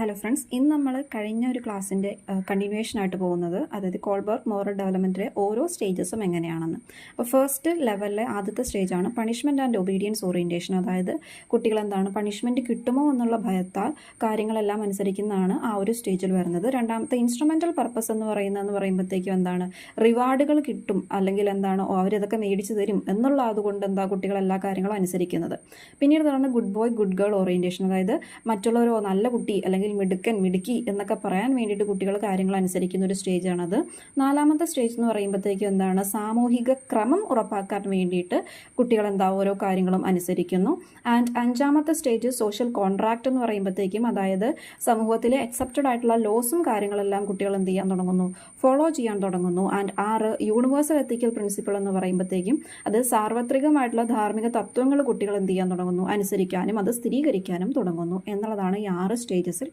Hello friends, ഇന്ന് നമ്മൾ കഴിഞ്ഞ ഒരു ക്ലാസ്സിൻ്റെ കണ്ടിന്യൂവേഷൻ ആയിട്ട് പോകുന്നത്, അതായത് കോൾബർഗ് മോറൽ ഡെവലപ്മെൻറ്റിലെ ഓരോ സ്റ്റേജസും എങ്ങനെയാണെന്ന്. അപ്പോൾ ഫസ്റ്റ് ലെവലിലെ ആദ്യത്തെ സ്റ്റേജാണ് പണിഷ്മെൻറ്റ് ആൻഡ് ഒബീഡിയൻസ് ഓറിയൻറ്റേഷൻ. അതായത് കുട്ടികൾ എന്താണ് പണിഷ്മെൻറ്റ് കിട്ടുമോ എന്നുള്ള ഭയത്താൽ കാര്യങ്ങളെല്ലാം അനുസരിക്കുന്നതാണ് ആ ഒരു സ്റ്റേജിൽ വരുന്നത്. രണ്ടാമത്തെ ഇൻസ്ട്രുമെൻ്റൽ പർപ്പസ് എന്ന് പറയുമ്പോഴത്തേക്കും എന്താണ് റിവാർഡുകൾ കിട്ടും, അല്ലെങ്കിൽ എന്താണ് അവരിതൊക്കെ മേടിച്ച് തരും എന്നുള്ള അതുകൊണ്ട് എന്താ കുട്ടികൾ എല്ലാ കാര്യങ്ങളും അനുസരിക്കുന്നത്. പിന്നീട് നടന്ന good boy good girl orientation. അതായത് മറ്റുള്ളവരോ നല്ല കുട്ടി അല്ലെങ്കിൽ മിടുക്കൻ മിടുക്കി എന്നൊക്കെ പറയാൻ വേണ്ടിയിട്ട് കുട്ടികൾ കാര്യങ്ങൾ അനുസരിക്കുന്ന ഒരു സ്റ്റേജാണത്. നാലാമത്തെ സ്റ്റേജ് എന്ന് പറയുമ്പോഴത്തേക്കും എന്താണ് സാമൂഹിക ക്രമം ഉറപ്പാക്കാൻ വേണ്ടിയിട്ട് കുട്ടികൾ എന്താ ഓരോ കാര്യങ്ങളും അനുസരിക്കുന്നു. ആൻഡ് അഞ്ചാമത്തെ സ്റ്റേജ് സോഷ്യൽ കോൺട്രാക്ട് എന്ന് പറയുമ്പോഴത്തേക്കും, അതായത് സമൂഹത്തിലെ അക്സെപ്റ്റഡ് ആയിട്ടുള്ള ലോസും കാര്യങ്ങളെല്ലാം കുട്ടികൾ എന്ത് ചെയ്യാൻ തുടങ്ങുന്നു, ഫോളോ ചെയ്യാൻ തുടങ്ങുന്നു. ആൻഡ് 6 യൂണിവേഴ്സൽ എത്തിക്കൽ പ്രിൻസിപ്പിൾ എന്ന് പറയുമ്പോഴത്തേക്കും അത് സാർവത്രികമായിട്ടുള്ള ധാർമ്മിക തത്വങ്ങൾ കുട്ടികൾ എന്ത് ചെയ്യാൻ തുടങ്ങുന്നു, അനുസരിക്കാനും അത് സ്ഥിരീകരിക്കാനും തുടങ്ങുന്നു എന്നുള്ളതാണ് ഈ 6 സ്റ്റേജസിൽ